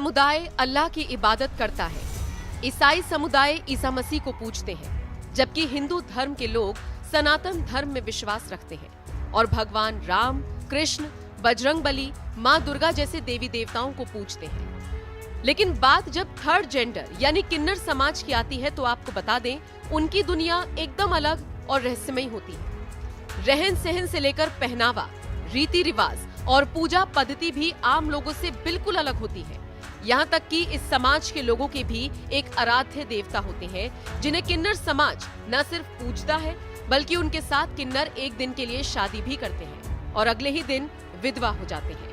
समुदाय अल्लाह की इबादत करता है। ईसाई समुदाय ईसा मसीह को पूजते हैं, जबकि हिंदू धर्म के लोग सनातन धर्म में विश्वास रखते हैं और भगवान राम, कृष्ण, बजरंगबली, माँ दुर्गा जैसे देवी देवताओं को पूजते हैं। लेकिन बात जब थर्ड जेंडर यानी किन्नर समाज की आती है तो आपको बता दें, उनकी दुनिया एकदम अलग और रहस्यमयी होती है। रहन सहन से लेकर पहनावा, रीति रिवाज और पूजा पद्धति भी आम लोगों से बिल्कुल अलग होती है। यहाँ तक कि इस समाज के लोगों के भी एक आराध्य देवता होते हैं, जिन्हें किन्नर समाज न सिर्फ पूजता है बल्कि उनके साथ किन्नर एक दिन के लिए शादी भी करते हैं और अगले ही दिन विधवा हो जाते हैं।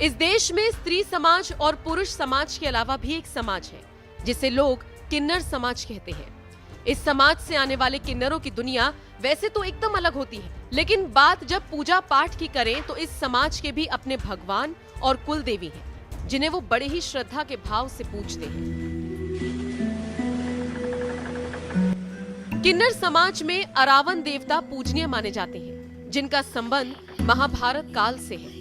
इस देश में स्त्री समाज और पुरुष समाज के अलावा भी एक समाज है जिसे लोग किन्नर समाज कहते हैं। इस समाज से आने वाले किन्नरों की दुनिया वैसे तो एकदम अलग होती है, लेकिन बात जब पूजा पाठ की करें तो इस समाज के भी अपने भगवान और कुल देवी हैं, जिन्हें वो बड़े ही श्रद्धा के भाव से पूजते हैं। किन्नर समाज में अरावन देवता पूजनीय माने जाते हैं, जिनका संबंध महाभारत काल से है।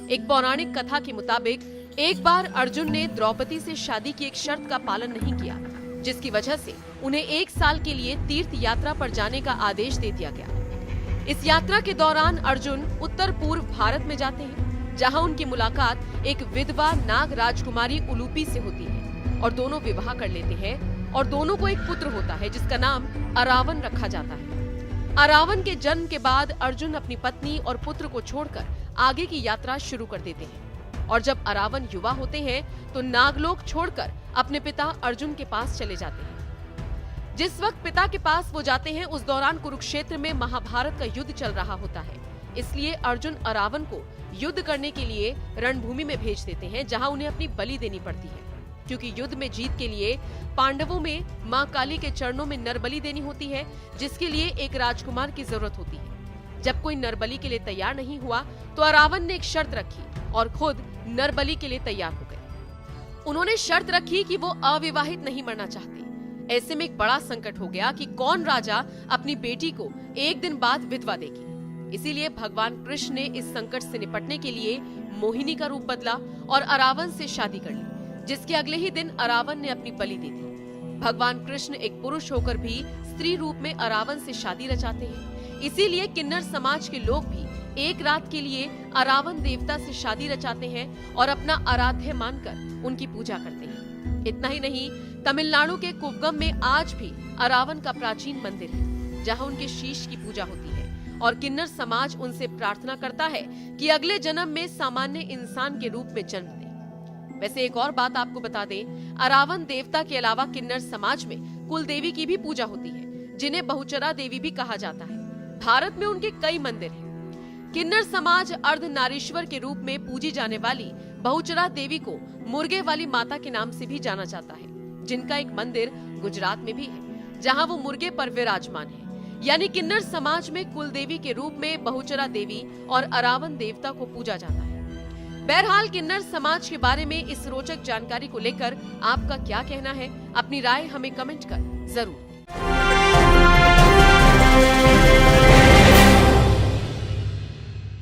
एक पौराणिक कथा के मुताबिक एक बार अर्जुन ने द्रौपदी से शादी की एक शर्त का पालन नहीं किया, जिसकी वजह से उन्हें 1 साल के लिए तीर्थ यात्रा पर जाने का आदेश दे दिया गया। इस यात्रा के दौरान अर्जुन उत्तर पूर्व भारत में जाते हैं, जहां उनकी मुलाकात एक विधवा नाग राजकुमारी उलूपी से होती है और दोनों विवाह कर लेते हैं और दोनों को एक पुत्र होता है जिसका नाम अरावन रखा जाता है। अरावन के जन्म के बाद अर्जुन अपनी पत्नी और पुत्र को छोड़कर आगे की यात्रा शुरू कर देते हैं और जब अरावन युवा होते हैं तो नागलोक छोड़कर अपने पिता अर्जुन के पास चले जाते हैं। जिस वक्त पिता के पास वो जाते हैं उस दौरान कुरुक्षेत्र में महाभारत का युद्ध चल रहा होता है, इसलिए अर्जुन अरावन को युद्ध करने के लिए रणभूमि में भेज देते हैं, जहां उन्हें अपनी बलि देनी पड़ती है, क्योंकि युद्ध में जीत के लिए पांडवों में मां काली के चरणों में नरबलि देनी होती है, जिसके लिए एक राजकुमार की जरूरत होती है। जब कोई नरबलि के लिए तैयार नहीं हुआ तो अरावन ने एक शर्त रखी और खुद नरबलि के लिए तैयार हो गए। उन्होंने शर्त रखी कि वो अविवाहित नहीं मरना चाहते। ऐसे में एक बड़ा संकट हो गया कि कौन राजा अपनी बेटी को एक दिन बाद विधवा देगी। इसीलिए भगवान कृष्ण ने इस संकट से निपटने के लिए मोहिनी का रूप बदला और अरावन से शादी कर ली, जिसके अगले ही दिन अरावन ने अपनी बलि दे दी। भगवान कृष्ण एक पुरुष होकर भी स्त्री रूप में अरावन से शादी रचाते हैं। इसीलिए किन्नर समाज के लोग भी एक रात के लिए अरावन देवता से शादी रचाते हैं और अपना आराध्य मानकर उनकी पूजा करते हैं। इतना ही नहीं, तमिलनाडु के कुवगम में आज भी अरावन का प्राचीन मंदिर है, जहां उनके शीश की पूजा होती है और किन्नर समाज उनसे प्रार्थना करता है कि अगले जन्म में सामान्य इंसान के रूप में जन्म लें। वैसे एक और बात आपको बता दें, अरावन देवता के अलावा किन्नर समाज में कुल देवी की भी पूजा होती है, जिन्हें बहुचरा देवी भी कहा जाता है। भारत में उनके कई मंदिर हैं। किन्नर समाज अर्धनारीश्वर के रूप में पूजी जाने वाली बहुचरा देवी को मुर्गे वाली माता के नाम से भी जाना जाता है, जिनका एक मंदिर गुजरात में भी है, जहां वो मुर्गे पर विराजमान है। यानी किन्नर समाज में कुल देवी के रूप में बहुचरा देवी और अरावन देवता को पूजा जाता है। बहरहाल किन्नर समाज के बारे में इस रोचक जानकारी को लेकर आपका क्या कहना है? अपनी राय हमें कमेंट कर जरूर।